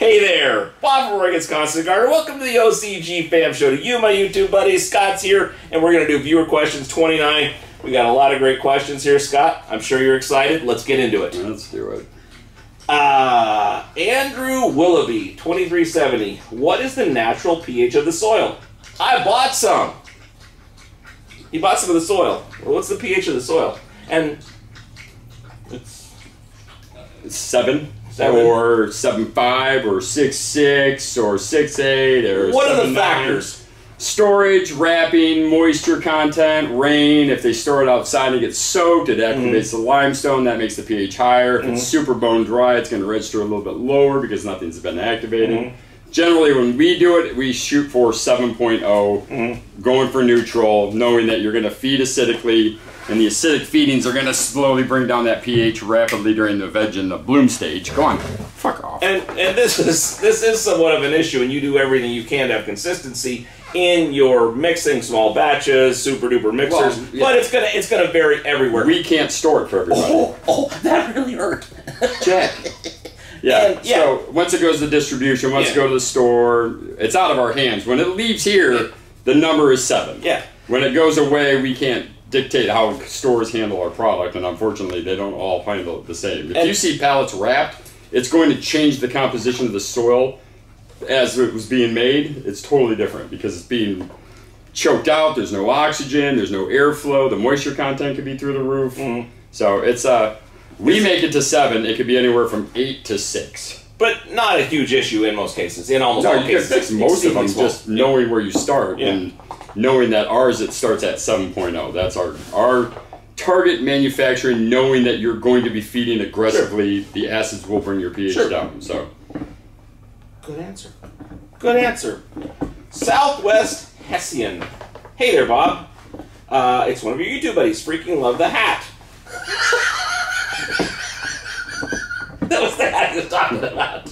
Hey there, Bob from Oregon's Constant Gardener. Welcome to the OCGFAM show. To you, my YouTube buddies, Scott's here, and we're going to do viewer questions 29. We got a lot of great questions here, Scott. I'm sure you're excited. Let's get into it. Let's do it. Andrew Willoughby, 2370. What is the natural pH of the soil? I bought some. He bought some of the soil. Well, what's the pH of the soil? And it's 7. Or 7.5 or 6.6 or 6.8 or what 7, are the factors? Storage, wrapping, moisture content, rain. If they store it outside and it gets soaked, it activates the limestone. That makes the pH higher. If it's super bone dry, it's going to register a little bit lower because nothing's been activated. Generally, when we do it, we shoot for 7.0, going for neutral, knowing that you're going to feed acidically, and the acidic feedings are going to slowly bring down that pH rapidly during the veg and the bloom stage. Go on, fuck off. And this is somewhat of an issue, and you do everything you can to have consistency in your mixing, small batches, super duper mixers. Well, yeah. But it's gonna vary everywhere. We can't store it for everybody. Oh, that really hurt, Jack. Yeah. So once it goes to distribution, once it goes to the store, it's out of our hands. When it leaves here, the number is 7. Yeah. When it goes away, we can't dictate how stores handle our product, and unfortunately they don't all handle it the same. If you see pallets wrapped, it's going to change the composition of the soil as it was being made. It's totally different because it's being choked out, there's no oxygen, there's no airflow, the moisture content could be through the roof. So it's we make it to 7, it could be anywhere from 8 to 6. But not a huge issue in most cases, in almost all cases. You can fix most of them just knowing where you start and knowing that ours, it starts at 7.0. That's our target manufacturing, knowing that you're going to be feeding aggressively, the acids will bring your pH down. So, good answer. Good answer. Southwest Hessian. Hey there, Bob. It's one of your YouTube buddies. Freaking love the hat. That was the hat he was talking about.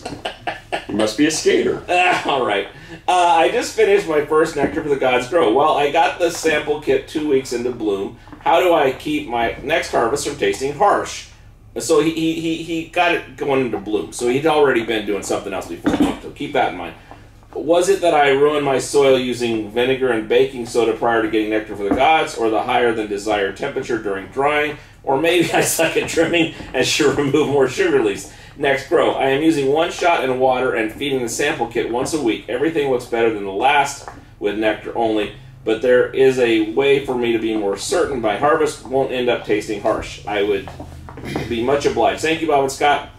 You must be a skater. All right. I just finished my first Nectar for the Gods Grow. Well, I got the sample kit 2 weeks into bloom. How do I keep my next harvest from tasting harsh? So he got it going into bloom. So he'd already been doing something else before. So keep that in mind. Was it that I ruined my soil using vinegar and baking soda prior to getting Nectar for the Gods, or the higher than desired temperature during drying? Or maybe I suck at trimming and should remove more sugar leaves. Next grow. I am using 1 shot in water and feeding the sample kit once a week. Everything looks better than the last with nectar only, but there is a way for me to be more certain my harvest won't end up tasting harsh. I would be much obliged. Thank you, Bob and Scott.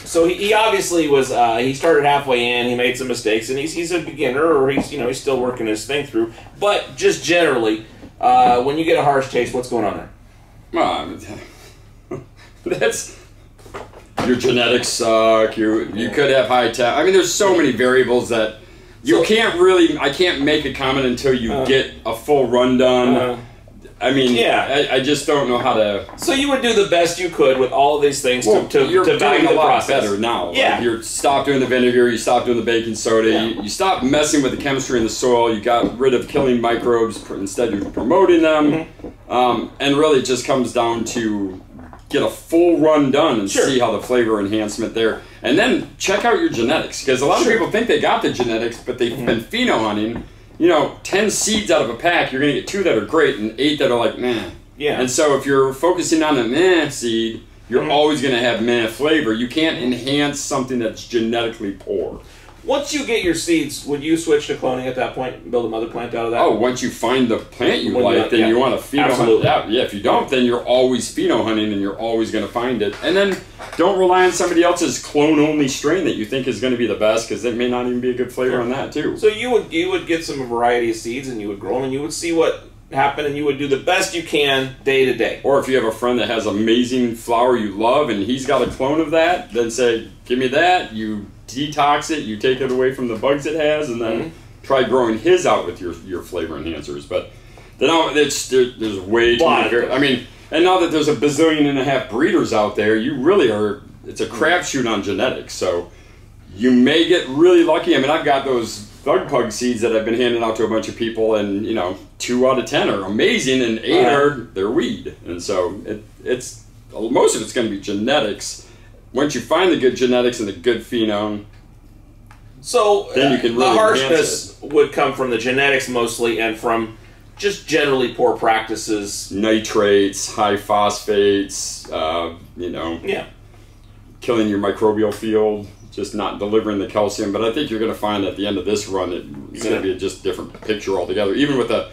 So he obviously was, he started halfway in, he made some mistakes, and he's a beginner, or he's still working his thing through. But just generally, when you get a harsh taste, what's going on there? That's... Your genetics suck, you could have high temp. I mean, there's so many variables that you can't really, I can't make a comment until you get a full rundown. I mean, I just don't know how to... So you would do the best you could with all of these things to value the process. Better now. Yeah. Like, you stop doing the vinegar, you stop doing the baking soda, you stop messing with the chemistry in the soil, you got rid of killing microbes instead of promoting them. And really it just comes down to get a full run done and see how the flavor enhancement there, and then check out your genetics, because a lot of people think they got the genetics, but they've been pheno hunting. 10 seeds out of a pack, you're gonna get 2 that are great and 8 that are like meh. And so if you're focusing on the meh seed, you're always gonna have meh flavor. You can't enhance something that's genetically poor. Once you get your seeds, would you switch to cloning at that point and build a mother plant out of that? Oh, once you find the plant you like, then you want to pheno hunt. Yeah, if you don't, then you're always pheno hunting and you're always going to find it. And then don't rely on somebody else's clone-only strain that you think is going to be the best, because it may not even be a good flavor on that too. So you would get some variety of seeds and you would grow them and you would see what happened and you would do the best you can day to day. Or if you have a friend that has amazing flower you love and he's got a clone of that, then say, give me that, you detox it, you take it away from the bugs it has, and then try growing his out with your flavor enhancers. But there's way too many. I mean, and now that there's a bazillion and a half breeders out there, you really are, it's a crapshoot on genetics. So you may get really lucky. I mean, I've got those bug pug seeds that I've been handing out to a bunch of people, and 2 out of 10 are amazing, and 8 they're weed. And so it's most of it's going to be genetics. Once you find the good genetics and the good phenome, So then you can really the harshness would come from the genetics mostly, and from just generally poor practices. Nitrates, high phosphates, Yeah. killing your microbial field, just not delivering the calcium. But I think you're going to find at the end of this run, it's going to be a just different picture altogether. Even with a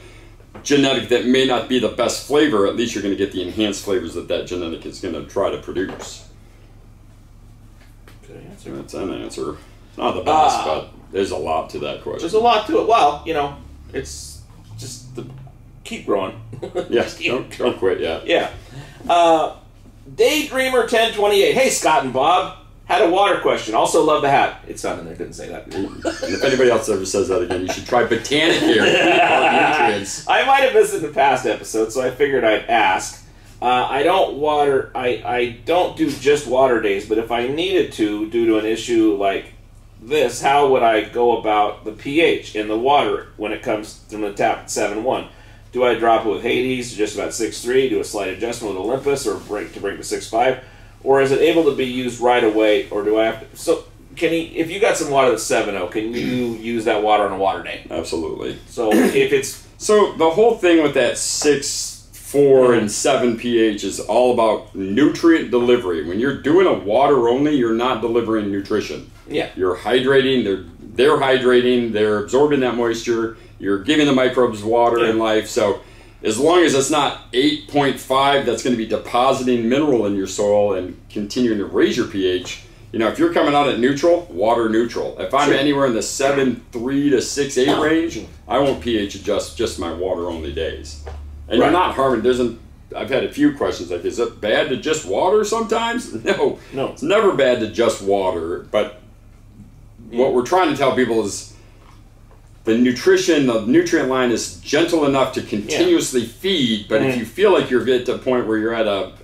genetic that may not be the best flavor, at least you're going to get the enhanced flavors that genetic is going to try to produce. Good answer. That's an answer. Not the best, but there's a lot to that question. There's a lot to it. Well, it's just keep growing. Yes, don't quit yet. Yeah. Daydreamer 1028. Hey, Scott and Bob. Had a water question. Also love the hat. It's not in there. Didn't say that. And if anybody else ever says that again, you should try Botanicare. Nutrients. I might have missed it in the past episode, so I figured I'd ask. I don't water. I don't do just water days, but if I needed to, due to an issue like this, how would I go about the pH in the water when it comes from the tap at 7.1? Do I drop it with Hades to just about 6.3, do a slight adjustment with Olympus, or bring to 6.5? Or is it able to be used right away, or do I have to... So, if you got some water that's 7.0, can you use that water on a water day? Absolutely. So, if it's... So, the whole thing with that 6.4 and 7 pH is all about nutrient delivery. When you're doing a water only, you're not delivering nutrition. Yeah. You're hydrating, they're hydrating, they're absorbing that moisture, you're giving the microbes water and life, so... As long as it's not 8.5, that's going to be depositing mineral in your soil and continuing to raise your pH. If you're coming out at neutral, water neutral. If I'm anywhere in the 7.3 to 6.8 range, I won't pH adjust just my water only days. And you're not harming. I've had a few questions like, is it bad to just water sometimes? No. It's never bad to just water. But what we're trying to tell people is, the nutrient line is gentle enough to continuously feed, but if you feel like you're at the point where you're at a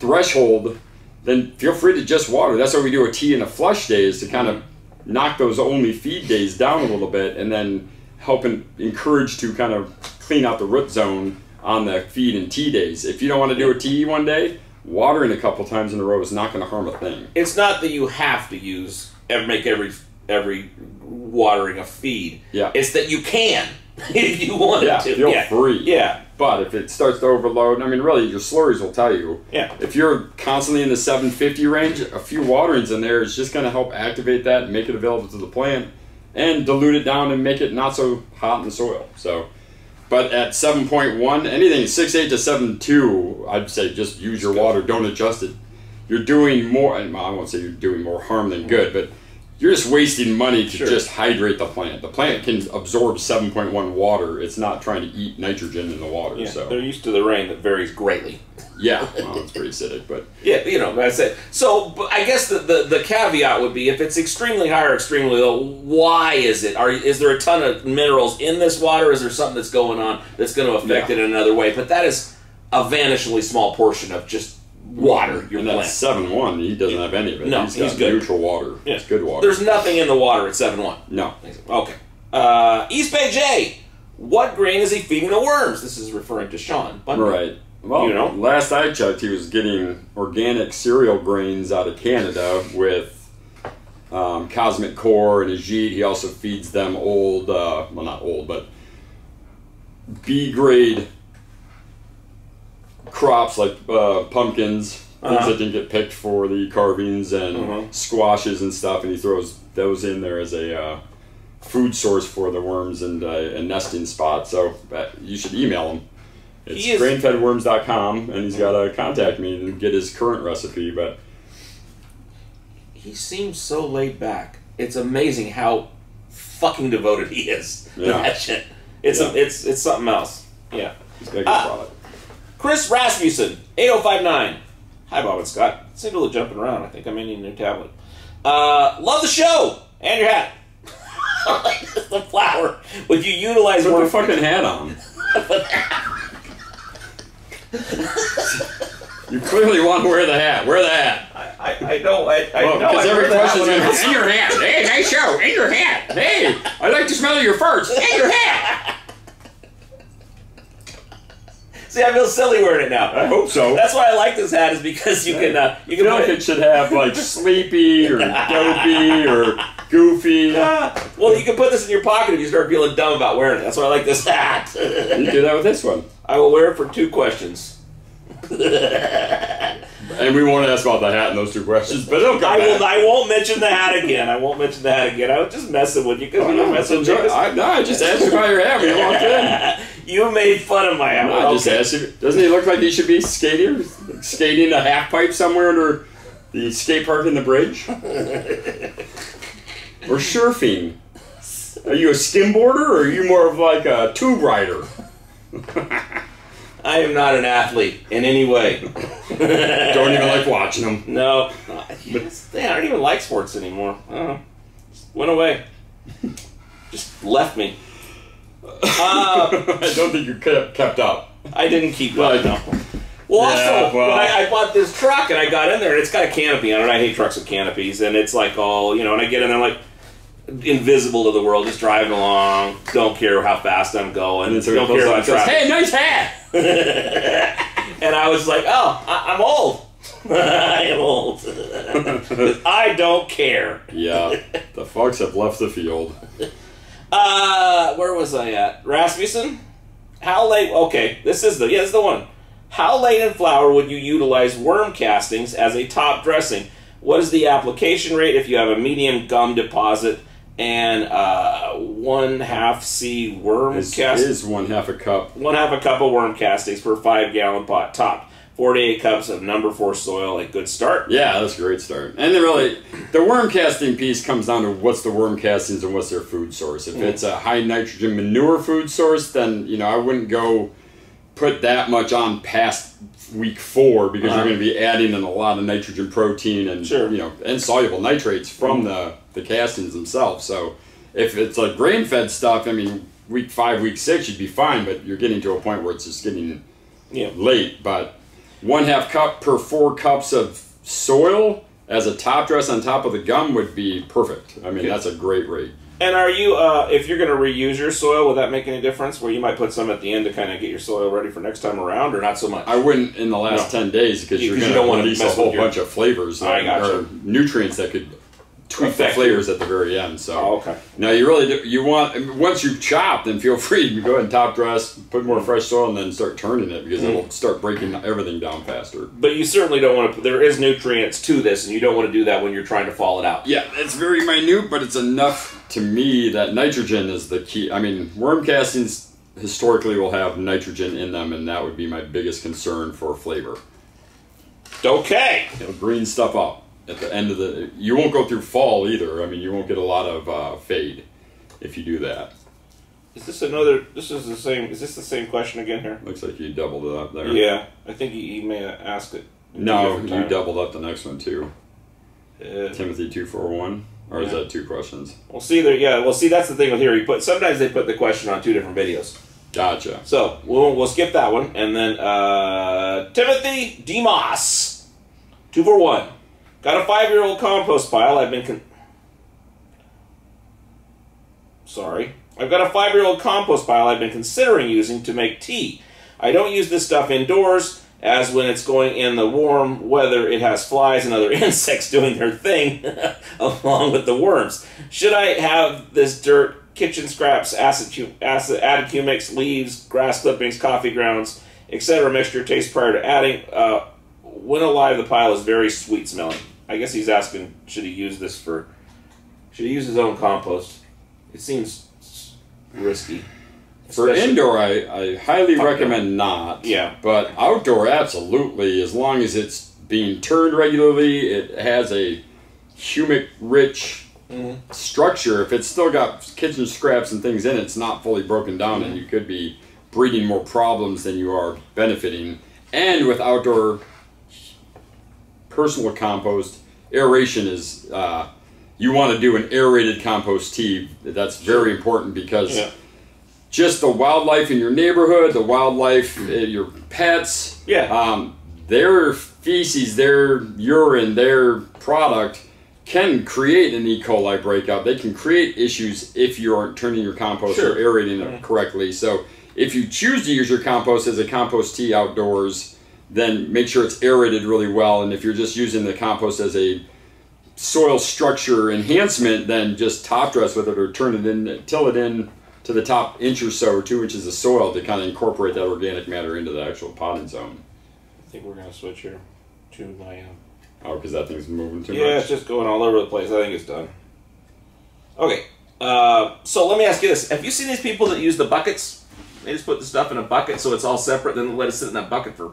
threshold, then feel free to just water. That's why we do a tea and a flush day, is to kind of knock those only feed days down a little bit, and then help and encourage to kind of clean out the root zone on the feed and tea days. If you don't want to do a tea one day, watering a couple times in a row is not going to harm a thing. It's not that you have to make every watering a feed. Yeah. It's that you can if you want to. Feel free. Yeah. But if it starts to overload, really, your slurries will tell you. Yeah. If you're constantly in the 750 range, a few waterings in there is just going to help activate that and make it available to the plant and dilute it down and make it not so hot in the soil. So, but at 7.1, anything 6.8 to 7.2, I'd say just use your water. Don't adjust it. You're doing more, I won't say you're doing more harm than good, but you're just wasting money to just hydrate the plant. The plant can absorb 7.1 water. It's not trying to eat nitrogen in the water. Yeah, so they're used to the rain that varies greatly. Yeah, well, it's pretty acidic, but... Yeah, that's it. So, but I guess the caveat would be, if it's extremely high or extremely low, why is it? Is there a ton of minerals in this water? Is there something that's going on that's going to affect it in another way? But that is a vanishingly small portion of just water your plant. That's 7.1. He doesn't have any of it. No, he's good. Neutral water. Yeah. It's good water. There's nothing in the water at 7.1. No. Okay. East Bay J. What grain is he feeding the worms? This is referring to Sean Bundy. Right. Well, last I checked, he was getting organic cereal grains out of Canada with Cosmic Core and Ajit. He also feeds them old, not old, but B-grade crops like pumpkins, things that didn't get picked for the carvings, and squashes and stuff, and he throws those in there as a food source for the worms and a nesting spot. So you should email him. It's grainfedworms.com, and he's got to contact me to get his current recipe. But he seems so laid back. It's amazing how fucking devoted he is to that shit. It's something else. Yeah. He's got a good product. Chris Rasmussen, 8059. Hi, Bob and Scott. Single jumping around. I think I may need a new tablet. Love the show and your hat. The flower. Would you utilize Put the fucking hat on. You clearly want to wear the hat. Wear the hat. I know. I know. Because every question's going to be, in your hat. Hey, nice show. In your hat. Hey, I'd like to smell your farts. In your hat. See, I feel silly wearing it now. I hope so. That's why I like this hat, is because you can I feel like it should have like sleepy or dopey or goofy. Well, you can put this in your pocket if you start feeling dumb about wearing it. That's why I like this hat. You do that with this one. I will wear it for 2 questions. And we won't ask about the hat in those 2 questions, but it'll come back. I won't mention the hat again. I won't mention the hat again. I was just messing with you because you were messing with me. I just asked you about your hat when you walked in. You made fun of my hat. I just asked you. Doesn't he look like he should be skating a half pipe somewhere under the skate park in the bridge? Or surfing? Are you a skimboarder or are you more of like a tube rider? I am not an athlete in any way. Don't even like watching them. No. I don't even like sports anymore. I don't know. Just went away. Just left me. I don't think you kept up. I didn't keep up, no. Well, also, when I bought this truck and I got in there, and it's got a canopy on it. I hate trucks with canopies, and it's like all, and I get in there like invisible to the world, just driving along, don't care how fast I'm going, don't care about traffic. Hey, nice hat! And I was like, oh, I'm old. I am old. I don't care. Yeah, the folks have left the field. Where was I at? Rasmussen? How late? Okay, this is the one. How late in flower would you utilize worm castings as a top dressing? What is the application rate if you have a medium gum deposit and 1/2 C worm castings? Is 1/2 a cup. 1/2 a cup of worm castings per 5-gallon pot topped. 48 cups of number 4 soil, a good start. Yeah, that's a great start. And the worm casting piece comes down to what's the worm castings and what's their food source. If it's a high nitrogen manure food source, then I wouldn't go put that much on past week 4 because you're going to be adding in a lot of nitrogen, protein, and and soluble nitrates from the castings themselves. So if it's like grain-fed stuff, I mean, week 5, week 6, you'd be fine, but you're getting to a point where it's just getting late. But 1/2 cup per 4 cups of soil as a top dress on top of the gum would be perfect. I mean, that's a great rate. And are you, if you're going to reuse your soil, will that make any difference? Where you might put some at the end to kind of get your soil ready for next time around, or not so much? I wouldn't in the last 10 days because you're going to release a whole bunch of flavors or nutrients that could tweak the flavors at the very end. So now you really do, you want, once you've chopped, then feel free to go ahead and top dress, put more fresh soil, and then start turning it because it'll start breaking everything down faster. But you certainly don't want to, there is nutrients to this, and you don't want to do that when you're trying to fall it out. Yeah, it's very minute, but it's enough to me that nitrogen is the key. I mean, worm castings historically will have nitrogen in them, and that would be my biggest concern for flavor. Okay. It'll green stuff up. At the end of you won't go through fall either. I mean, you won't get a lot of fade if you do that. Is this the same question again here? Looks like you doubled it up there. Yeah, I think he may have asked it. No, you doubled up the next one too. Timothy 241, or is that 2 questions? Well, see there. Yeah, well, see that's the thing with here. Sometimes they put the question on 2 different videos. Gotcha. So we'll skip that one, and then Timothy Demas 241. Got a 5-year-old compost pile. I've got a 5-year-old compost pile I've been considering using to make tea. I don't use this stuff indoors, as when it's going in the warm weather, it has flies and other insects doing their thing, along with the worms. Should I have this dirt, kitchen scraps, added humics, leaves, grass clippings, coffee grounds, etc. mixture taste prior to adding? When alive, the pile is very sweet smelling. I guess he's asking, should he use his own compost? It seems risky. For indoor, I highly recommend not. Yeah. But outdoor, absolutely. As long as it's being turned regularly, it has a humic-rich structure. If it's still got kitchen scraps and things in it, it's not fully broken down, and you could be breeding more problems than you are benefiting. And with outdoor personal compost, aeration is, you want to do an aerated compost tea. That's very important because just the wildlife in your neighborhood, the wildlife, your pets, their feces, their urine, their product can create an E. coli breakout. They can create issues if you aren't turning your compost or aerating it correctly. So if you choose to use your compost as a compost tea outdoors, then make sure it's aerated really well. And if you're just using the compost as a soil structure enhancement than just top dress with it or turn it in, till it in to the top inch or so or 2 inches of soil to kind of incorporate that organic matter into the actual potting zone. I think we're going to switch here to my... Oh, because that thing's moving too much? Yeah, it's just going all over the place. I think it's done. Okay, so let me ask you this. Have you seen these people that use the buckets? They just put the stuff in a bucket so it's all separate, then they let it sit in that bucket for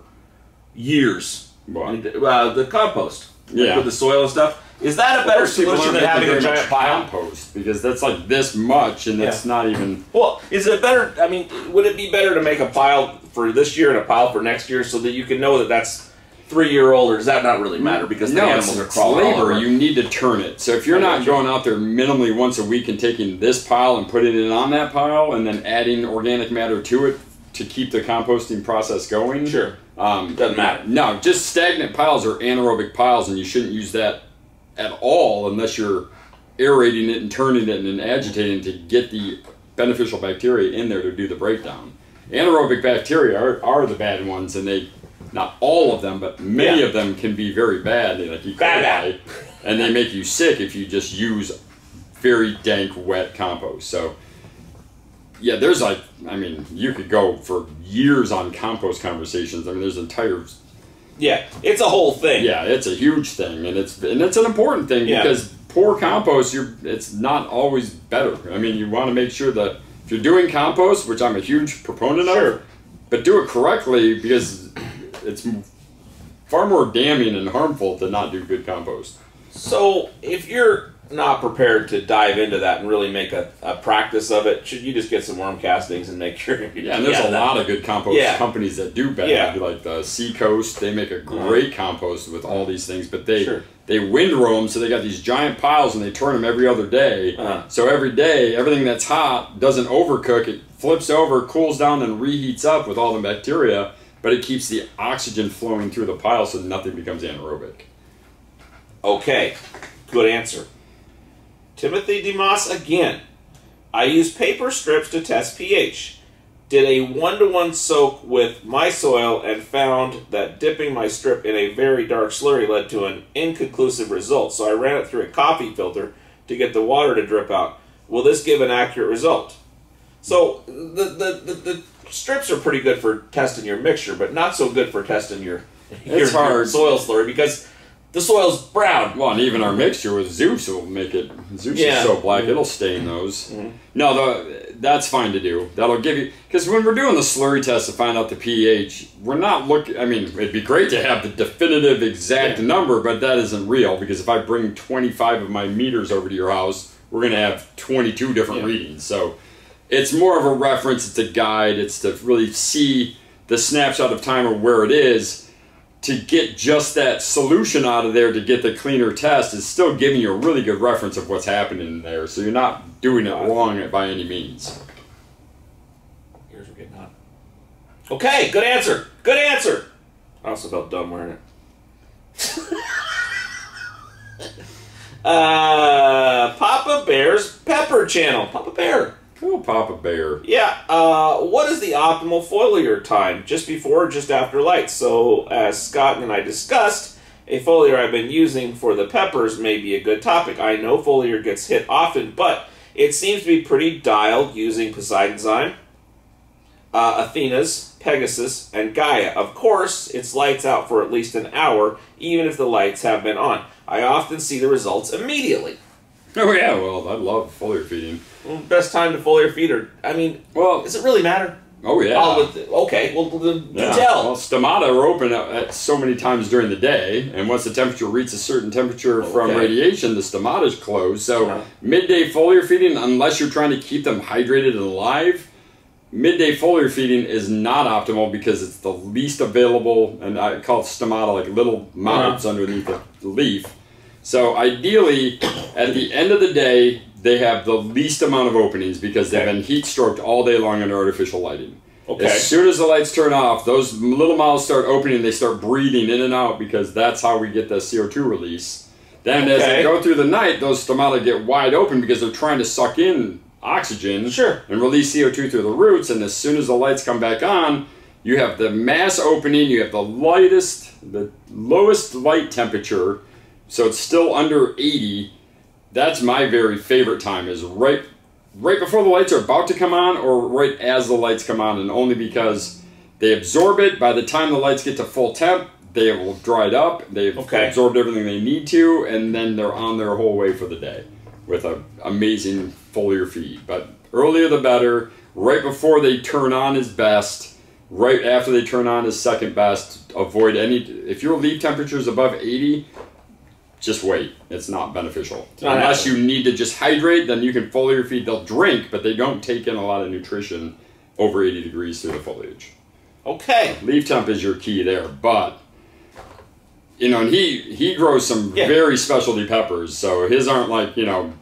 years. What? And, the compost. Yeah. With the soil and stuff. Is that a better solution than having a giant pile? Compost, because that's like this much, and it's not even... Well, is it better, I mean, would it be better to make a pile for this year and a pile for next year so that you can know that that's 3-year-old, or does that not really matter because the animals are crawling all over? You need to turn it. So if you're not going out there minimally once a week and taking this pile and putting it on that pile and then adding organic matter to it to keep the composting process going... Sure. Doesn't matter. No, just stagnant piles are anaerobic piles, and you shouldn't use that at all unless you're aerating it and turning it and agitating to get the beneficial bacteria in there to do the breakdown. Anaerobic bacteria are the bad ones, and they, not all of them, but many of them can be very bad. They like E. coli, and they make you sick if you just use very dank, wet compost. So, yeah, there's like, I mean, you could go for years on compost conversations. I mean, there's entire... Yeah, it's a whole thing. Yeah, it's a huge thing, and it's an important thing because poor compost, it's not always better. I mean, you want to make sure that if you're doing compost, which I'm a huge proponent of, but do it correctly because it's far more damning and harmful to not do good compost. So, if you're not prepared to dive into that and really make a practice of it, should you just get some worm castings and make sure... Yeah, and there's a lot of good compost companies that do better. Yeah. Like the Seacoast, they make a great compost with all these things, but they windrow them, so they got these giant piles and they turn them every other day. So every day, everything that's hot doesn't overcook, it flips over, cools down, and reheats up with all the bacteria, but it keeps the oxygen flowing through the pile so nothing becomes anaerobic. Okay, good answer. Timothy DeMoss again. I use paper strips to test pH. Did a 1-to-1 soak with my soil and found that dipping my strip in a very dark slurry led to an inconclusive result. So I ran it through a coffee filter to get the water to drip out. Will this give an accurate result? So the strips are pretty good for testing your mixture, but not so good for testing your soil slurry because the soil's brown. Well, and even our mixture with Zeus will make it... Zeus is so black, it'll stain those. No, that's fine to do. That'll give you... Because when we're doing the slurry test to find out the pH, we're not looking... I mean, it'd be great to have the definitive exact number, but that isn't real. Because if I bring 25 of my meters over to your house, we're going to have 22 different readings. So it's more of a reference, it's a guide, it's to really see the snapshot of time of where it is. To get just that solution out of there to get the cleaner test is still giving you a really good reference of what's happening in there, so you're not doing it wrong by any means. Ears are getting hot. Okay, good answer. Good answer. I also felt dumb wearing it. Papa Bear's Pepper Channel. Papa Bear. Oh, Papa Bear. Yeah, what is the optimal foliar time? Just before or just after light? So, as Scott and I discussed, a foliar I've been using for the peppers may be a good topic. I know foliar gets hit often, but it seems to be pretty dialed using Poseidonzyme, Athena's, Pegasus, and Gaia. Of course, it's lights out for at least an hour, even if the lights have been on. I often see the results immediately. Oh yeah, well, I love foliar feeding. Well, best time to foliar feed, or I mean, well, does it really matter? Oh yeah. Okay, well, tell. Well, stomata are open at so many times during the day, and once the temperature reaches a certain temperature from radiation, the stomata's closed. So midday foliar feeding, unless you're trying to keep them hydrated and alive, midday foliar feeding is not optimal because it's the least available, and I call it stomata, like little mouths underneath the leaf. So ideally, at the end of the day, they have the least amount of openings because they've been heat stroked all day long under artificial lighting. As soon as the lights turn off, those little mouths start opening, they start breathing in and out because that's how we get the CO2 release. Then as they go through the night, those stomata get wide open because they're trying to suck in oxygen and release CO2 through the roots, and as soon as the lights come back on, you have the mass opening, you have the lowest light temperature, so it's still under 80. That's my very favorite time, is right before the lights are about to come on or right as the lights come on, and only because they absorb it. By the time the lights get to full temp, they will dried up, they've absorbed everything they need to, and then they're on their whole way for the day with an amazing foliar feed. But earlier the better. Right before they turn on is best. Right after they turn on is second best. Avoid any, if your leaf temperature is above 80, just wait. It's not beneficial. Unless you need to just hydrate, then you can foliar feed. They'll drink, but they don't take in a lot of nutrition over 80 degrees through the foliage. Okay. Leaf temp is your key there, but you know, and he grows some very specialty peppers, so his aren't like, you know,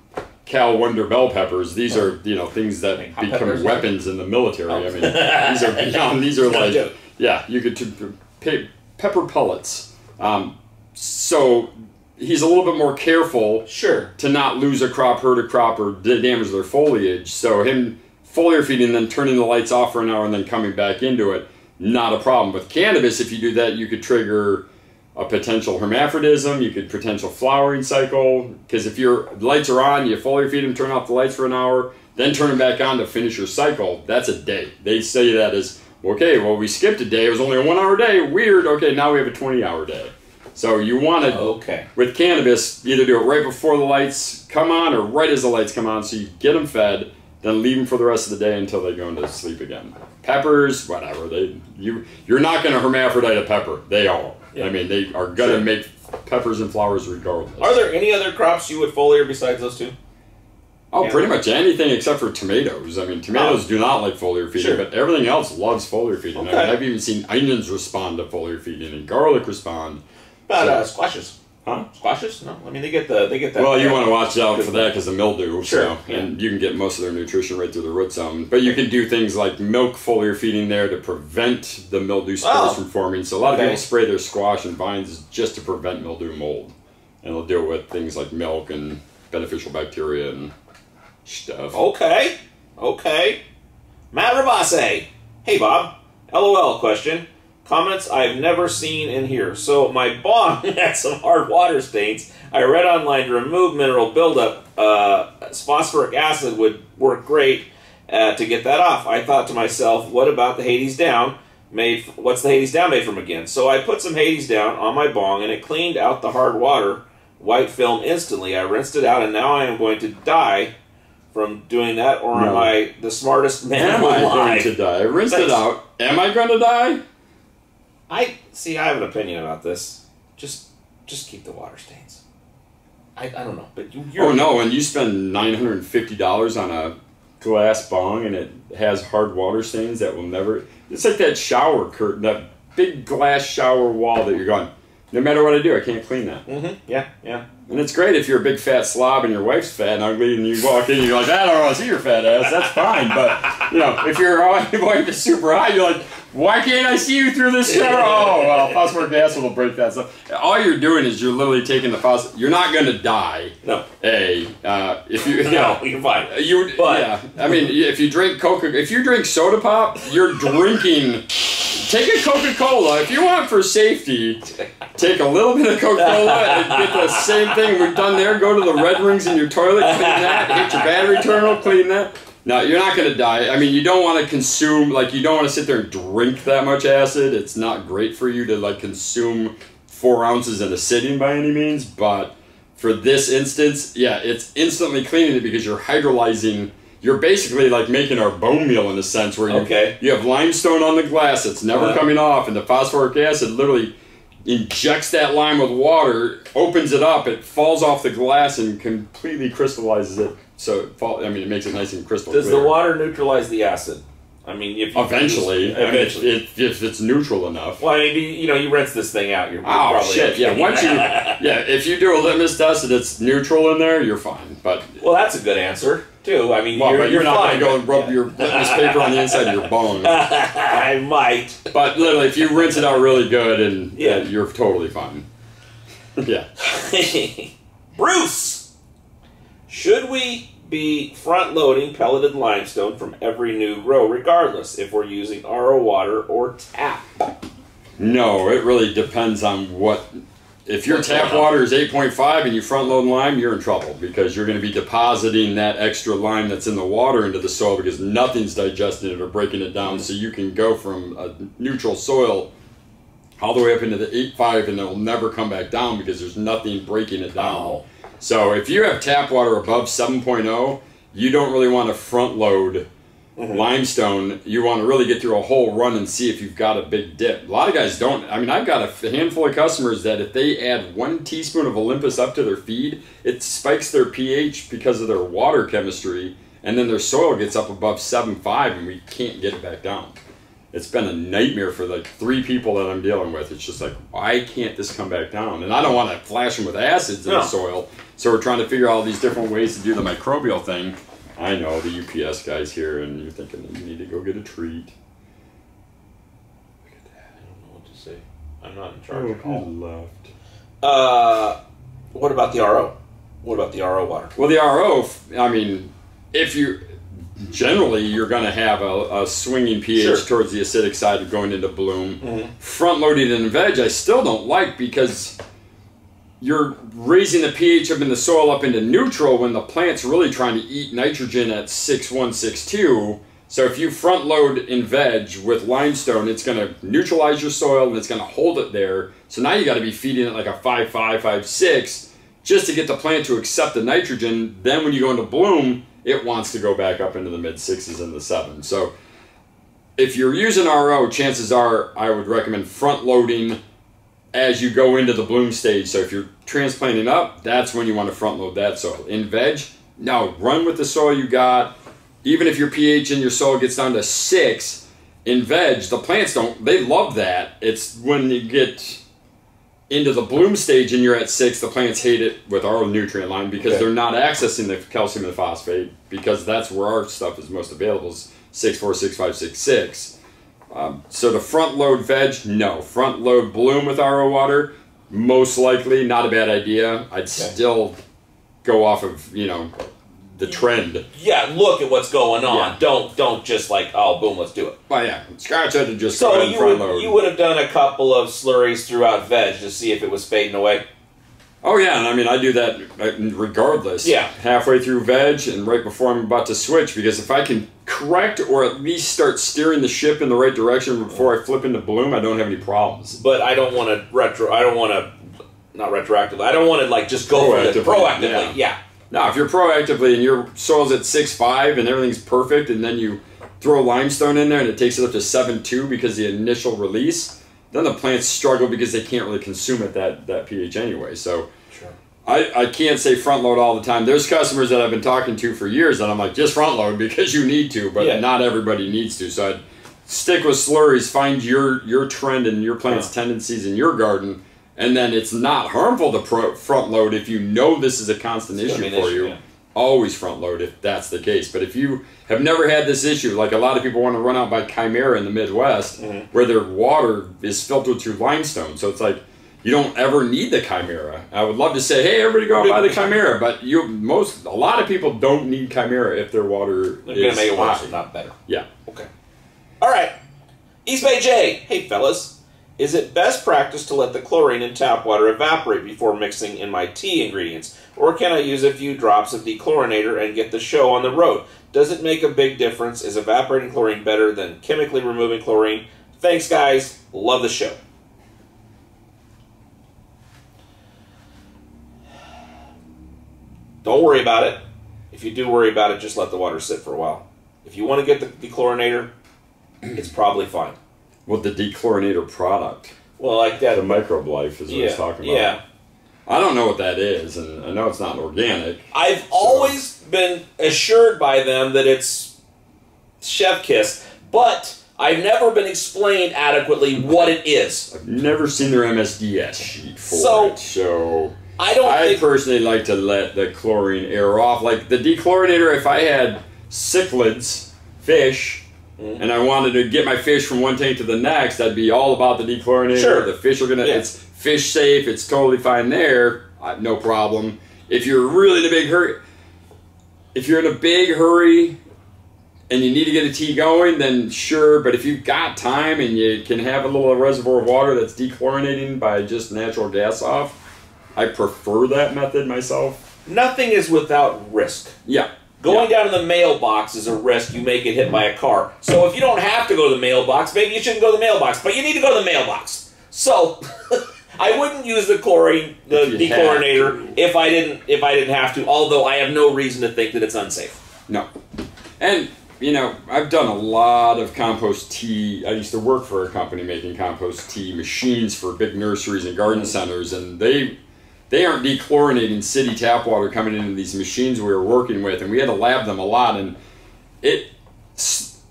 Cal Wonder bell peppers. These are, you know, things that become weapons in the military. I mean, these are beyond, these are like, yeah, you could pepper pellets. So he's a little bit more careful to not lose a crop, hurt a crop, or damage their foliage. So him foliar feeding, then turning the lights off for an hour and then coming back into it, not a problem. With cannabis, if you do that, you could trigger a potential hermaphrodism, you could potential flowering cycle, because if your lights are on, you foliar feed them, turn off the lights for an hour, then turn them back on to finish your cycle, that's a day. They say that as, okay, well, we skipped a day, it was only a 1 hour day, weird, okay, now we have a 20-hour day. So you want to, with cannabis, either do it right before the lights come on or right as the lights come on, so you get them fed, then leave them for the rest of the day until they go into sleep again. Peppers, whatever, you're not going to hermaphrodite a pepper, they are. I mean, they are going to make peppers and flowers regardless. Are there any other crops you would foliar besides those two? Oh, pretty much anything except for tomatoes. I mean, tomatoes do not like foliar feeding, but everything else loves foliar feeding. I mean, I've even seen onions respond to foliar feeding and garlic respond. But squashes. Huh? Squashes? No, I mean they get that. Well, you want to watch out for that because of mildew. And you can get most of their nutrition right through the root zone. But you can do things like milk foliar feeding there to prevent the mildew spores from forming. So a lot of people spray their squash and vines just to prevent mildew mold, and they'll do it with things like milk and beneficial bacteria and stuff. Okay. Matt Rabase. Hey Bob. LOL question. Comments I've never seen in here. So my bong had some hard water stains. I read online to remove mineral buildup, phosphoric acid would work great to get that off. I thought to myself, what about the Hades Down? What's the Hades Down made from again? So I put some Hades Down on my bong and it cleaned out the hard water, white film instantly. I rinsed it out and now I am going to die from doing that, or am I the smartest man alive? Am I going to die? I rinsed it out. Am I going to die? I have an opinion about this. Just keep the water stains. I don't know, but you're... Oh no, when you spend $950 on a glass bong and it has hard water stains that will never... It's like that shower curtain, that big glass shower wall that you're going, no matter what I do, I can't clean that. Yeah. And it's great if you're a big fat slob and your wife's fat and ugly and you walk in and you're like, I don't want to see your fat ass, that's fine. But, you know, if your wife is super hot, you're like, why can't I see you through this shower? Oh, well, phosphoric acid will break that stuff. All you're doing is you're literally taking the phosphoric. You're not going to die. No. If you... No, you're fine. I mean, if you drink if you drink soda pop, you're drinking... Take a Coca-Cola. If you want for safety, take a little bit of Coca-Cola and get the same thing we've done there. Go to the red rings in your toilet, clean that, hit your battery terminal, clean that. No, you're not going to die. I mean, you don't want to consume, like, you don't want to sit there and drink that much acid. It's not great for you to, like, consume 4 ounces in a sitting by any means. But for this instance, yeah, it's instantly cleaning it because you're hydrolyzing. You're basically like making our bone meal in a sense where you have limestone on the glass that's never coming off, and the phosphoric acid literally injects that lime with water, opens it up, it falls off the glass and completely crystallizes it. So it makes it nice and crystal clear. Does the water neutralize the acid? I mean, if it's neutral enough. Well, I mean, you rinse this thing out. You're probably shit! Okay. Yeah, if you do a litmus test and it's neutral in there, you're fine. But that's a good answer too. I mean, you're not going to go and rub your litmus paper on the inside of your bone. I might. But literally, if you rinse it out really good, and you're totally fine. Yeah. Bruce, should we be front-loading pelleted limestone from every new grow, regardless if we're using RO water or tap? No, it really depends on what if your tap water is 8.5 and you front load lime, you're in trouble because you're going to be depositing that extra lime that's in the water into the soil because nothing's digesting it or breaking it down. So you can go from a neutral soil all the way up into the 8.5 and it'll never come back down because there's nothing breaking it down. Oh. So if you have tap water above 7.0, you don't really want to front load limestone. You want to really get through a whole run and see if you've got a big dip. A lot of guys don't. I mean, I've got a handful of customers that if they add 1 teaspoon of Olympus up to their feed, it spikes their pH because of their water chemistry, and then their soil gets up above 7.5 and we can't get it back down. It's been a nightmare for like 3 people that I'm dealing with. It's just like, why can't this come back down? And I don't want to flash them with acids in the soil. So we're trying to figure out all these different ways to do the microbial thing. I know the UPS guys here, and you're thinking that you need to go get a treat. Look at that. I don't know what to say. I'm not in charge at all. Left. What about the RO? What about the RO water? Well, the RO, I mean, if you... Generally, you're going to have a swinging pH towards the acidic side of going into bloom. Front-loaded in veg, I still don't like because you're raising the pH up in the soil up into neutral when the plant's really trying to eat nitrogen at 6.1, 6.2. So if you front-load in veg with limestone, it's going to neutralize your soil and it's going to hold it there. So now you got to be feeding it like a 5.5, 5.6 just to get the plant to accept the nitrogen. Then when you go into bloom, it wants to go back up into the mid-6s and the 7s. So if you're using RO, chances are I would recommend front-loading as you go into the bloom stage. So if you're transplanting up, that's when you want to front-load that soil. In veg, no, run with the soil you got. Even if your pH in your soil gets down to 6, in veg, the plants don't, they love that. It's when you get into the bloom stage and you're at 6, the plants hate it with our nutrient line because they're not accessing the calcium and the phosphate because that's where our stuff is most available, is 6.4, 6.5, 6.6. So the front load veg, no. Front load bloom with RO water, most likely not a bad idea. I'd still go off of, you know, the trend. Yeah, look at what's going on. Don't just like, oh, boom, let's do it. Well, yeah, scratch it and just so go ahead and front load. You would have done a couple of slurries throughout veg to see if it was fading away? Oh, yeah, and I mean, I do that regardless. Yeah. Halfway through veg and right before I'm about to switch, because if I can correct or at least start steering the ship in the right direction before I flip into bloom, I don't have any problems. But I don't want to not retroactively, I don't want to like just go for it proactively. Yeah. Now, if you're proactively and your soil's at 6.5 and everything's perfect, and then you throw limestone in there and it takes it up to 7.2 because the initial release, then the plants struggle because they can't really consume at that pH anyway. So I can't say front load all the time. There's customers that I've been talking to for years and I'm like, just front load because you need to, but not everybody needs to. So I'd stick with slurries, find your trend and your plant's tendencies in your garden. And then it's not harmful to front load if you know this is a constant issue for you. Always front load if that's the case. But if you have never had this issue, like a lot of people want to run out by Chimera in the Midwest, where their water is filtered through limestone. So it's like you don't ever need the Chimera. I would love to say, hey, everybody go out and buy the Chimera, but a lot of people don't need Chimera if their water is going to make it worse, not better. Yeah. Okay. All right. East Bay J. Hey, fellas. Is it best practice to let the chlorine in tap water evaporate before mixing in my tea ingredients? Or can I use a few drops of dechlorinator and get the show on the road? Does it make a big difference? Is evaporating chlorine better than chemically removing chlorine? Thanks, guys. Love the show. Don't worry about it. If you do worry about it, just let the water sit for a while. If you want to get the dechlorinator, it's probably fine. Well, the dechlorinator product. Well, like that. The microbe life is what he's talking about. Yeah. I don't know what that is, and I know it's not organic. I've always been assured by them that it's chef kiss, but I've never been explained adequately what it is. I've never seen their MSDS sheet for it, so I personally like to let the chlorine air off. Like the dechlorinator, if I had cichlids, fish, and I wanted to get my fish from one tank to the next, I'd be all about the dechlorinator. Sure. The fish are going to, it's fish safe, it's totally fine there, no problem. If you're really in a big hurry, and you need to get a tea going, then sure. But if you've got time and you can have a little reservoir of water that's dechlorinating by just natural gas off, I prefer that method myself. Nothing is without risk. Yeah. Going down to the mailbox is a risk. You may get hit by a car. So if you don't have to go to the mailbox, maybe you shouldn't go to the mailbox. But you need to go to the mailbox. So I wouldn't use the dechlorinator if I didn't have to. Although I have no reason to think that it's unsafe. No. And you know, I've done a lot of compost tea. I used to work for a company making compost tea machines for big nurseries and garden centers, and they aren't dechlorinating city tap water coming into these machines we were working with, and we had to lab them a lot, and it's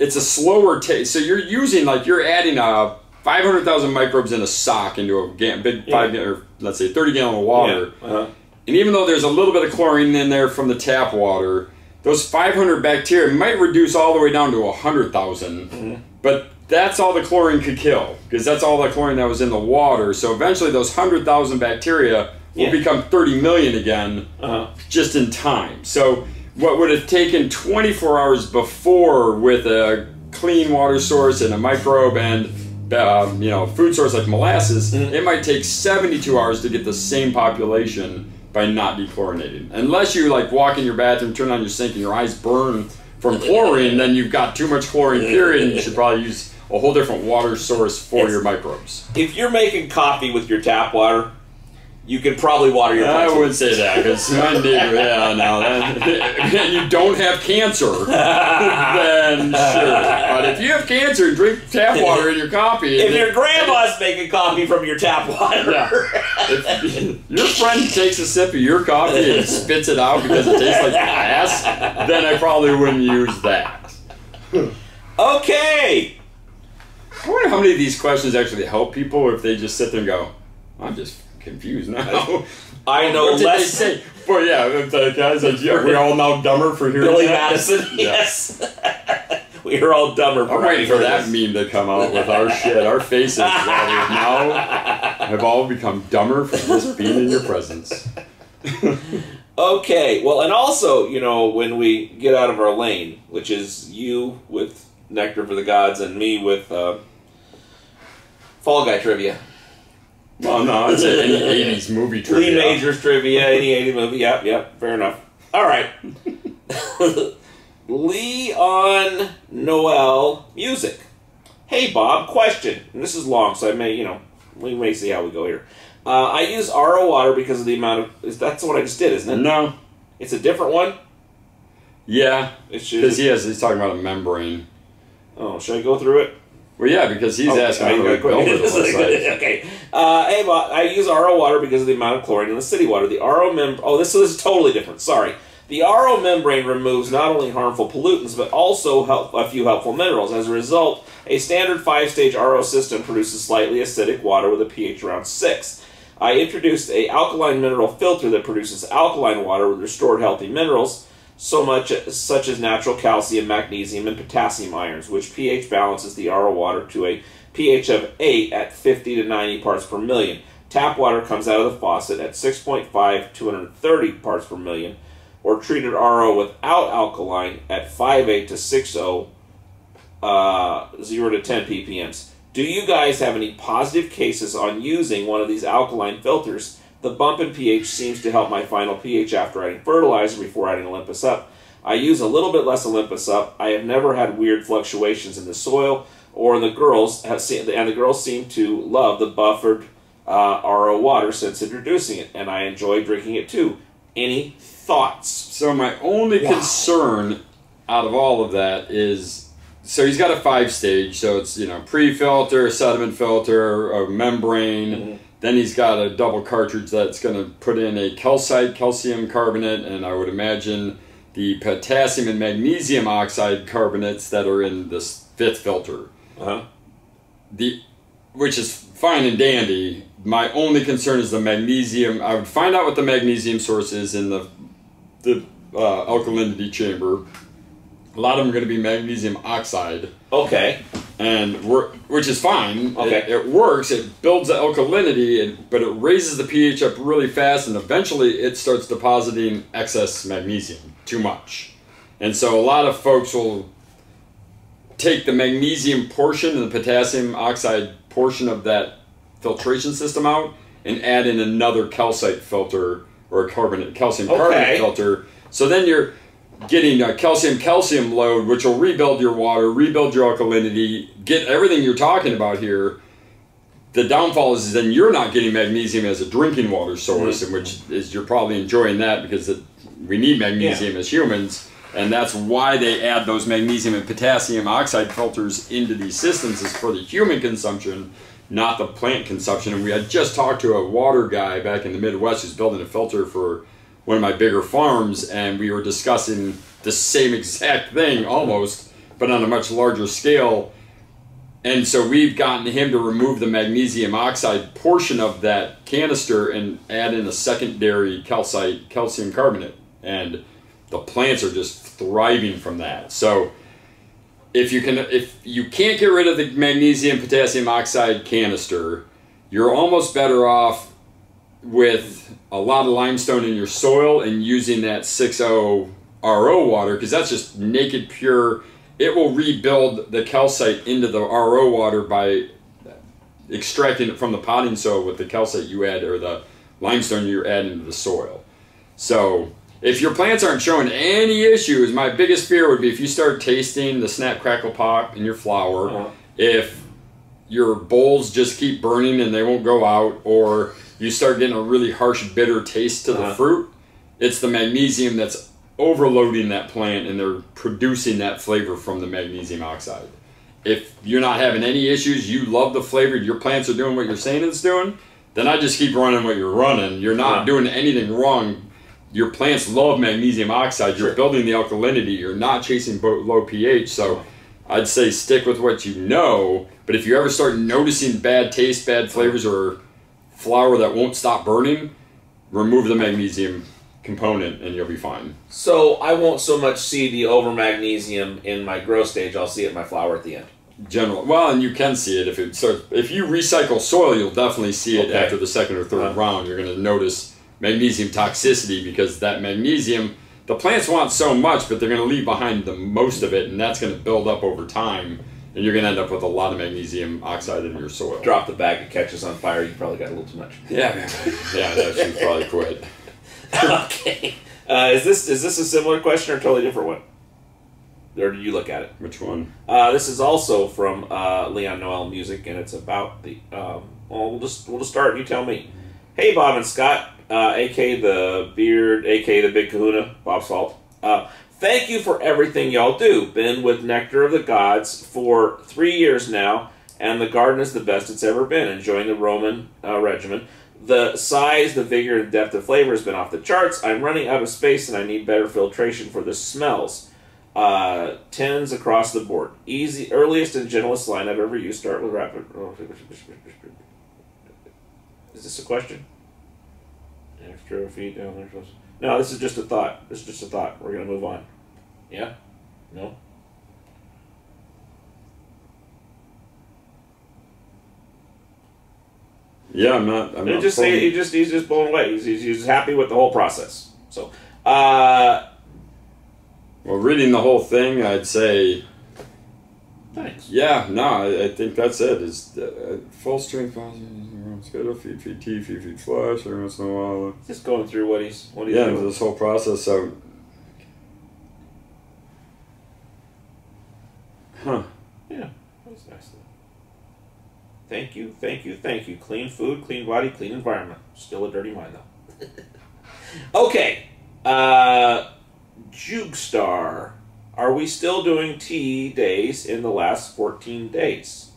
a slower taste. So you're adding 500,000 microbes in a sock into a big 30 gallon of water. Yeah. Uh-huh. And even though there's a little bit of chlorine in there from the tap water, those 500 bacteria might reduce all the way down to 100,000, but that's all the chlorine could kill, because that's all the chlorine that was in the water. So eventually those 100,000 bacteria will become 30 million again, just in time. So what would have taken 24 hours before with a clean water source and a microbe and food source like molasses, it might take 72 hours to get the same population by not dechlorinating. Unless you like walk in your bathroom, turn on your sink, and your eyes burn from chlorine, then you've got too much chlorine, period, and you should probably use a whole different water source for your microbes. If you're making coffee with your tap water, you can probably water your plants. I wouldn't say that, because my neighbor, and you don't have cancer, then sure. But if you have cancer and drink tap water in your coffee... If your grandma's making coffee from your tap water... If your friend takes a sip of your coffee and spits it out because it tastes like ass, then I probably wouldn't use that. Okay! I wonder how many of these questions actually help people if they just sit there and go, I'm just confused now. I know what less. Did they say? Well, yeah, the guys like, we're all now dumber for hearing Billy that. Madison, yes. We are all dumber for I'm waiting for that meme to come out with our shit. Our faces now have all become dumber from just being in your presence. Okay, well, and also, when we get out of our lane, which is you with Nectar for the Gods and me with Fall Guy trivia. Well, no, I'd say any 80s movie trivia. Lee Majors trivia, any 80s movie. Yep, fair enough. All right. Leon Noel Music. Hey, Bob, question. And this is long, so we may see how we go here. I use RO water because of the amount of... That's what I just did, isn't it? No. It's a different one? Yeah, because he's talking about a membrane. Oh, should I go through it? Well, yeah, because he's asking how to build it. Okay. Hey, Bob, I use RO water because of the amount of chlorine in the city water. The RO membrane... Oh, this is totally different. Sorry. The RO membrane removes not only harmful pollutants, but also a few helpful minerals. As a result, a standard 5-stage RO system produces slightly acidic water with a pH around 6. I introduced an alkaline mineral filter that produces alkaline water with restored healthy minerals, such as natural calcium, magnesium, and potassium ions, which pH balances the RO water to a pH of 8 at 50 to 90 parts per million. Tap water comes out of the faucet at 6.5 to 230 parts per million, or treated RO without alkaline at 5.8 to 6.0, 0 to 10 ppms. Do you guys have any positive cases on using one of these alkaline filters? The bump in pH seems to help my final pH after adding fertilizer before adding Olympus Up. I use a little bit less Olympus Up. I have never had weird fluctuations in the soil, and the girls seem to love the buffered RO water since introducing it, and I enjoy drinking it too. Any thoughts? So my only concern out of all of that is, so he's got a 5-stage, so it's, pre-filter, sediment filter, a membrane, then he's got a double cartridge that's going to put in a calcite, calcium carbonate, and I would imagine the potassium and magnesium oxide carbonates that are in this 5th filter. Which is fine and dandy. My only concern is the magnesium. I would find out what the magnesium source is in the alkalinity chamber. A lot of them are going to be magnesium oxide. Okay. Which is fine. Okay. It works. It builds the alkalinity, but it raises the pH up really fast, and eventually it starts depositing excess magnesium, too much. And so a lot of folks will take the magnesium portion and the potassium oxide portion of that filtration system out and add in another calcite filter or a calcium carbonate filter. So then you're getting a calcium load, which will rebuild your water, rebuild your alkalinity, get everything you're talking about here. The downfall is then you're not getting magnesium as a drinking water source, and which is you're probably enjoying that because we need magnesium as humans, and that's why they add those magnesium and potassium oxide filters into these systems is for the human consumption, not the plant consumption. And we had just talked to a water guy back in the Midwest who's building a filter for one of my bigger farms, and we were discussing the same exact thing almost, but on a much larger scale. And so we've gotten him to remove the magnesium oxide portion of that canister and add in a secondary calcium carbonate. And the plants are just thriving from that. So if you can't get rid of the magnesium potassium oxide canister, you're almost better off with a lot of limestone in your soil and using that 6.0 RO water, because that's just naked, pure. It will rebuild the calcite into the RO water by extracting it from the potting soil with the calcite you add, or the limestone you're adding into the soil. So if your plants aren't showing any issues, my biggest fear would be if you start tasting the snap, crackle, pop in your flower, if your bowls just keep burning and they won't go out, or you start getting a really harsh, bitter taste to the fruit, it's the magnesium that's overloading that plant, and they're producing that flavor from the magnesium oxide. If you're not having any issues, you love the flavor, your plants are doing what you're saying it's doing, then I just keep running what you're running. You're not doing anything wrong. Your plants love magnesium oxide. You're building the alkalinity. You're not chasing low pH. So I'd say stick with what you know. But if you ever start noticing bad taste, bad flavors, or flour that won't stop burning, remove the magnesium component and you'll be fine. So I won't so much see the over magnesium in my grow stage. I'll see it in my flower at the end. Well, and you can see it if it starts. If you recycle soil, you'll definitely see it after the second or third round. You're going to notice magnesium toxicity, because that magnesium, the plants want so much, but they're going to leave behind the most of it, and that's going to build up over time, and you're going to end up with a lot of magnesium oxide in your soil. Drop the bag, it catches on fire. You probably got a little too much. Yeah, that should probably quit. Okay. Is this a similar question or a totally different one? Or did you look at it? Which one? This is also from Leon Noel Music, and it's about the. We'll just start. And you tell me. Hey, Bob and Scott, aka the Beard, aka the Big Kahuna, Bob's fault. Thank you for everything y'all do. Been with Nectar of the Gods for 3 years now, and the garden is the best it's ever been. Enjoying the Roman regimen. The size, the vigor, and depth of flavor has been off the charts. I'm running out of space, and I need better filtration for the smells. 10s across the board. Easy, earliest and gentlest line I've ever used. Start with rapid. Is this a question? Extra feet down there. No, this is just a thought. This is just a thought. We're gonna move on. Yeah? No? Yeah, I'm not. Just say he's just blown away. He's happy with the whole process. So, well, reading the whole thing, I'd say. Thanks. Yeah, no, I think that's it. Is full strength schedule, feed T, feed flush every once in a while. Just going through what he's doing. This whole process. So, Yeah, that's nice. Thank you. Clean food, clean body, clean environment. Still a dirty mind, though. Okay. Jugstar. Are we still doing tea days in the last 14 days?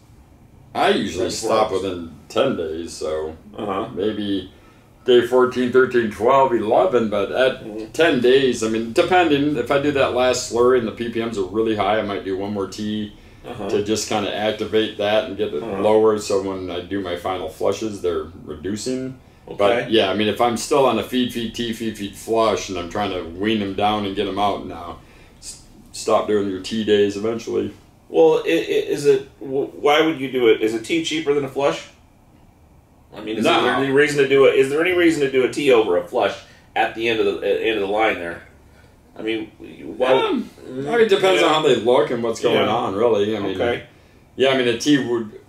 I usually stop within 10 days, so maybe day 14, 13, 12, 11, but at 10 days, I mean, depending, if I do that last slurry and the ppms are really high, I might do one more tea to just kind of activate that and get it lower, so when I do my final flushes, they're reducing. Okay. But yeah, I mean, if I'm still on a feed tea, feed flush, and I'm trying to wean them down and get them out now, stop doing your tea days eventually. Well, why would you do it? Is a tea cheaper than a flush? I mean, is there any reason to do it? Is there any reason to do a tea over a flush at the end of the line there? I mean, why? it depends on how they look and what's going on, really. I mean, yeah, I mean, a tea would,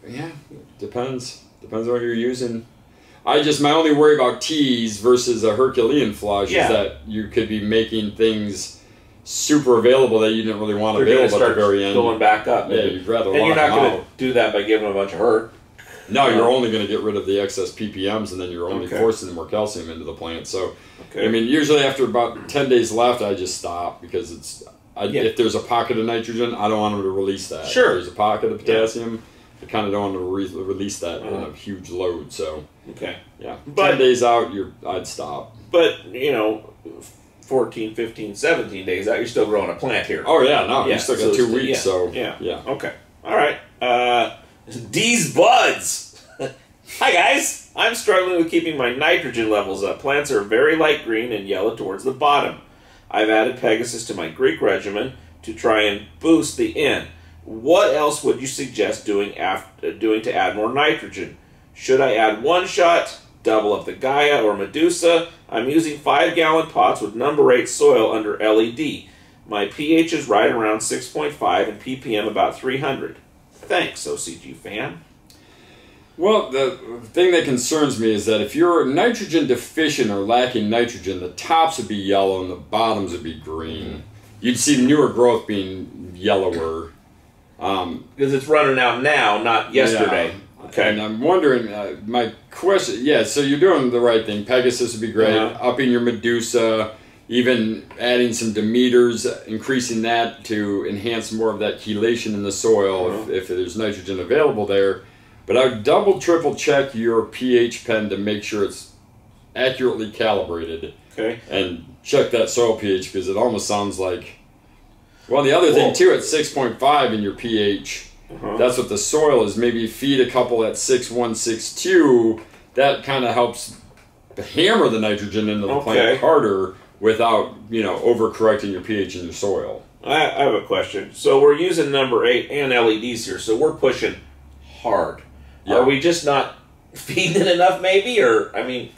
depends. Depends on what you're using. My only worry about teas versus a Herculean flush is that you could be making things super available that you didn't really want available at the very end. Going back up. Yeah, you'd rather and you're not going to do that by giving them a bunch of hurt. No, you're only going to get rid of the excess ppms, and then you're only forcing more calcium into the plant. So, I mean, usually after about 10 days left, I just stop because if there's a pocket of nitrogen, I don't want them to release that. Sure. If there's a pocket of potassium, I kind of don't want to release that in a huge load. So, 10 days out, I'd stop. But, 14, 15, 17 days out, you're still growing a plant here. Oh, yeah, no, you still got 2 weeks, so. Yeah. Okay. All right. D's buds. Hi, guys. I'm struggling with keeping my nitrogen levels up. Plants are very light green and yellow towards the bottom. I've added Pegasus to my Greek regimen to try and boost the N. What else would you suggest doing to add more nitrogen? Should I add one shot, double up the Gaia or Medusa? I'm using 5-gallon pots with number 8 soil under LED. My pH is right around 6.5 and ppm about 300. Thanks, OCGFAM. Well, the thing that concerns me is that if you're nitrogen deficient or lacking nitrogen, the tops would be yellow and the bottoms would be green. You'd see newer growth being yellower. Because it's running out now, not yesterday. Yeah. Okay. And I'm wondering, my question, so you're doing the right thing. Pegasus would be great. Upping your Medusa, even adding some Demeters, increasing that to enhance more of that chelation in the soil if there's nitrogen available there. But I would double, triple check your pH pen to make sure it's accurately calibrated. Okay. And check that soil pH because it almost sounds like... Well, the other thing, too, at 6.5 in your pH, that's what the soil is. Maybe feed a couple at 6.1, 6.2. That kind of helps hammer the nitrogen into the plant harder without, overcorrecting your pH in your soil. I have a question. So we're using number 8 and LEDs here, so we're pushing hard. Yeah. Are we just not feeding it enough, maybe? Or, I mean...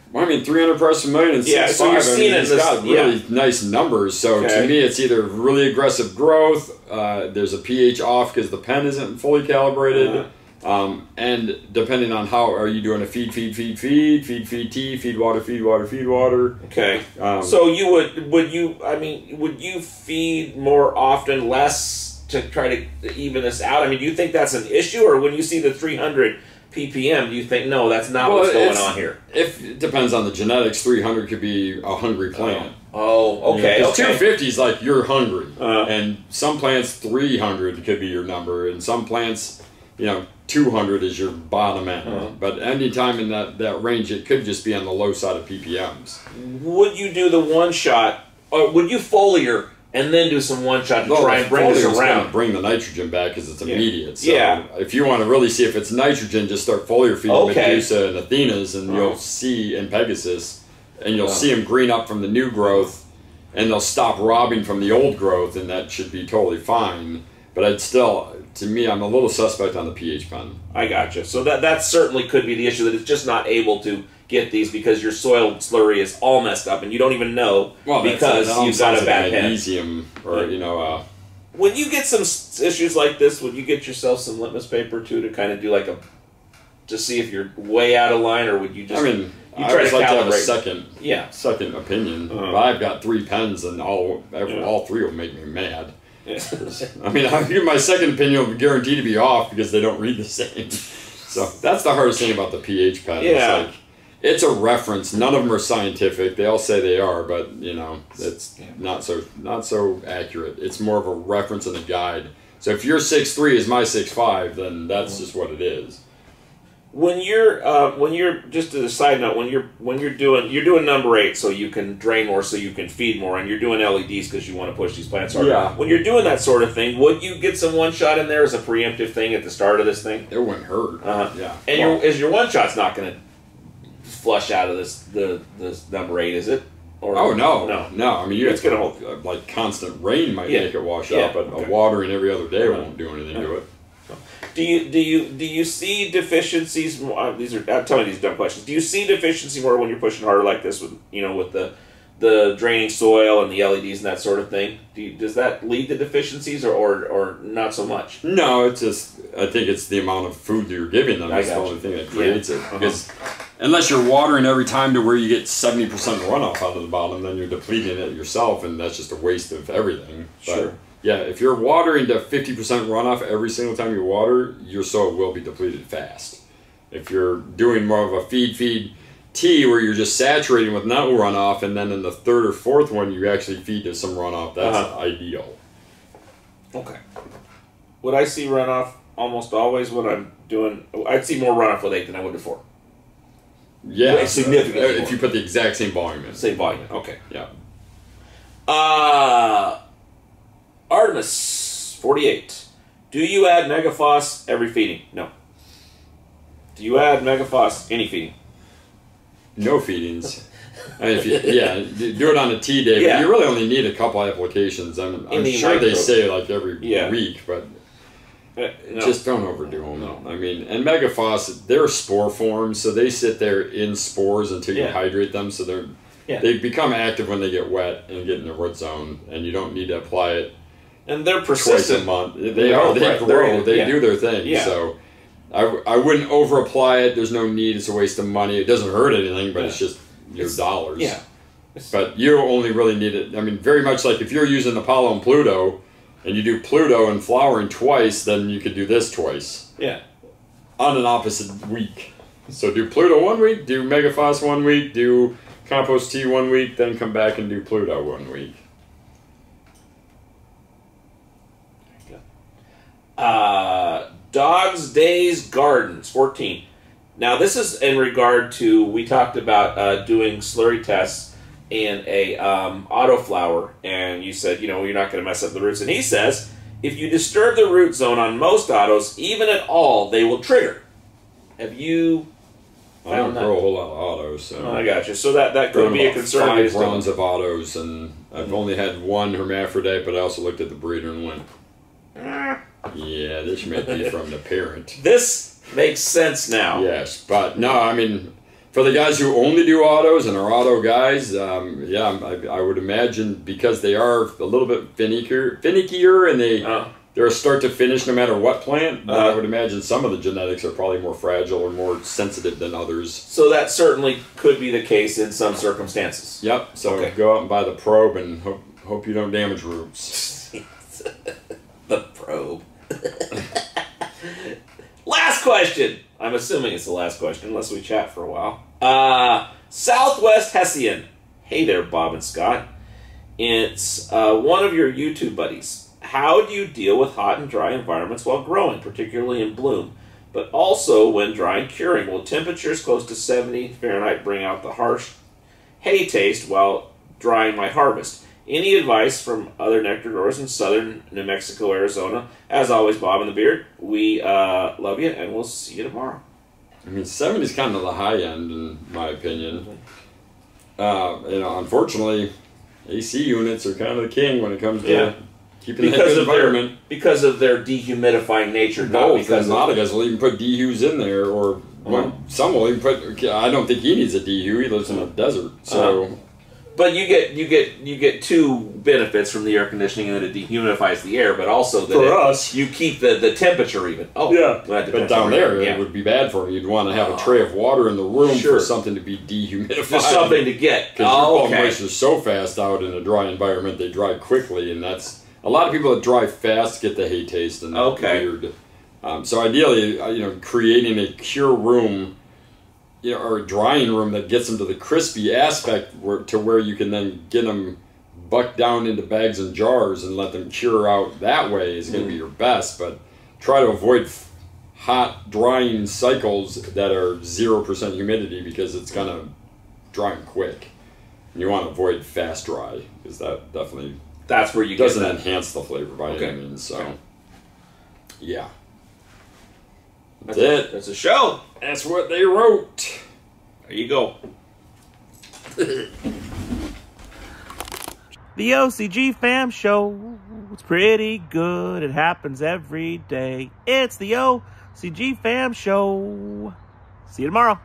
Well, 300 parts per million and 6.5. So you're seeing it's got really nice numbers. So to me, it's either really aggressive growth, there's a pH off because the pen isn't fully calibrated, and depending on how, are you doing a feed tea, feed water? Okay. So would you feed more often, less to try to even this out? I mean, do you think that's an issue, or when you see the 300 ppm, do you think, no, that's not what's going on here? It depends on the genetics. 300 could be a hungry plant. Oh, okay. 250 is like you're hungry. And some plants, 300 could be your number. And some plants, 200 is your bottom end. But anytime in that range, it could just be on the low side of ppms. Would you do the one shot, or would you foliar and then do some one shot to try and bring this around? Bring the nitrogen back because it's immediate. So if you want to really see if it's nitrogen, just start foliar feeding Medusa and Athenas, and you'll see in Pegasus, and you'll see them green up from the new growth, and they'll stop robbing from the old growth, and that should be totally fine. But I'd still, to me, I'm a little suspect on the pH pen. I gotcha. So that certainly could be the issue, that it's just not able to get these because your soil slurry is all messed up and you don't even know because you've got a bad pen. Magnesium or, When you get some issues like this, would you get yourself some litmus paper too to kind of do to see if you're way out of line, or would you just... I always like to have a second opinion. But I've got 3 pens and all 3 will make me mad. My second opinion will be guaranteed to be off because they don't read the same. So that's the hardest thing about the pH pen. Yeah. It's a reference. None of them are scientific. They all say they are, but it's not so accurate. It's more of a reference and a guide. So if your 6.3 is my 6.5, then that's just what it is. When you're just as a side note, when you're doing number 8 so you can drain more, so you can feed more, and you're doing LEDs because you want to push these plants harder. Yeah. When you're doing that sort of thing, would you get some one shot in there as a preemptive thing at the start of this thing? It wouldn't hurt. Yeah. And your one shot's not going to flush out of this number 8, is it? Or, no. It's going to hold. Like constant rain might make it wash out, but a watering every other day won't do anything to it. Do you see deficiencies? Tell me these dumb questions. Do you see deficiency more when you're pushing harder like this with the the draining soil and the LEDs and that sort of thing. Does that lead to deficiencies or not so much? No, it's just, I think it's the amount of food that you're giving them. That's the only thing that creates it. Because unless you're watering every time to where you get 70% runoff out of the bottom, then you're depleting it yourself, and that's just a waste of everything. Sure. But yeah, if you're watering to 50% runoff every single time you water, your soil will be depleted fast. If you're doing more of a feed tea where you're just saturating with no runoff, and then in the third or fourth one you actually feed to some runoff, that's ideal. Okay. Would I see runoff almost always when I'm doing... I'd see more runoff with 8 than I would before. Yeah, significantly if more. you put the exact same volume in. Same volume, okay. Yeah. Artemis 48. Do you add megaphos every feeding? No. Do you add megaphos any feeding? No feedings. I mean, if you, do it on a tea day, but you really only need a couple applications. I'm sure they say like every week, but just don't overdo them. No. I mean, and megaphos, they're spore forms, so they sit there in spores until you hydrate them, so they become active when they get wet and get in the root zone, and you don't need to apply it. And they're persistent. Twice a month. They grow, they do their thing. Yeah. So I wouldn't over apply it. There's no need. It's a waste of money. It doesn't hurt anything, but it's just your dollars. Yeah. But you only really need it. I mean, very much like if you're using Apollo and Pluto, and you do Pluto and flowering twice, then you could do this twice. Yeah. On an opposite week. So do Pluto 1 week, do megaphos 1 week, do compost tea 1 week, then come back and do Pluto 1 week. Dogs Days Gardens 14. Now this is in regard to, we talked about doing slurry tests in a autoflower, and you said, you know, you're not going to mess up the roots, and he says if you disturb the root zone on most autos, even at all, they will trigger. Have you I don't grow a whole lot of autos, so I got you. So that could be a concern. 5 rounds of autos, and I've only had 1 hermaphrodite, but I also looked at the breeder and went, yeah, this might be from the parent. This makes sense now. Yes, but no, I mean, for the guys who only do autos and are auto guys, I would imagine because they are a little bit finickier, and they're a start to finish no matter what plant. I would imagine some of the genetics are probably more fragile or more sensitive than others. So that certainly could be the case in some circumstances. Yep. So go out and buy the probe and hope you don't damage roots. The probe. Last question. I'm assuming it's the last question, unless we chat for a while. Southwest Hessian. Hey there, Bob and Scott. It's one of your YouTube buddies. How do you deal with hot and dry environments while growing, particularly in bloom, but also when dry and curing? Will temperatures close to 70 Fahrenheit bring out the harsh hay taste while drying my harvest? Any advice from other nectar growers in southern New Mexico, Arizona? As always, Bob and the Beard, we love you, and we'll see you tomorrow. I mean, 70 is kind of the high end, in my opinion. Unfortunately, AC units are kind of the king when it comes to keeping that good environment. Because of their dehumidifying nature. Both. A lot of guys will even put dehus in there, or some will even put. I don't think he needs a dehu. He lives in a desert, so. But you get 2 benefits from the air conditioning, and that it dehumidifies the air, but also that you keep the temperature even. Oh, yeah. But down there, it would be bad for you. You'd want to have a tray of water in the room for something to be dehumidified. Just something to get. Because your bulk moisture is so fast out in a dry environment, they dry quickly, and that's a lot of people that dry fast get the hay taste and weird. So ideally, creating a cure room. Or a drying room that gets them to the crispy aspect to where you can then get them bucked down into bags and jars and let them cure out that way is going to be your best. But try to avoid hot drying cycles that are 0% humidity because it's going to dry them quick. And you want to avoid fast dry because that definitely doesn't enhance the flavor by any means. So, yeah. That's it. That's a show. That's what they wrote. There you go. The OCGFAM show. It's pretty good. It happens every day. It's the OCGFAM show. See you tomorrow.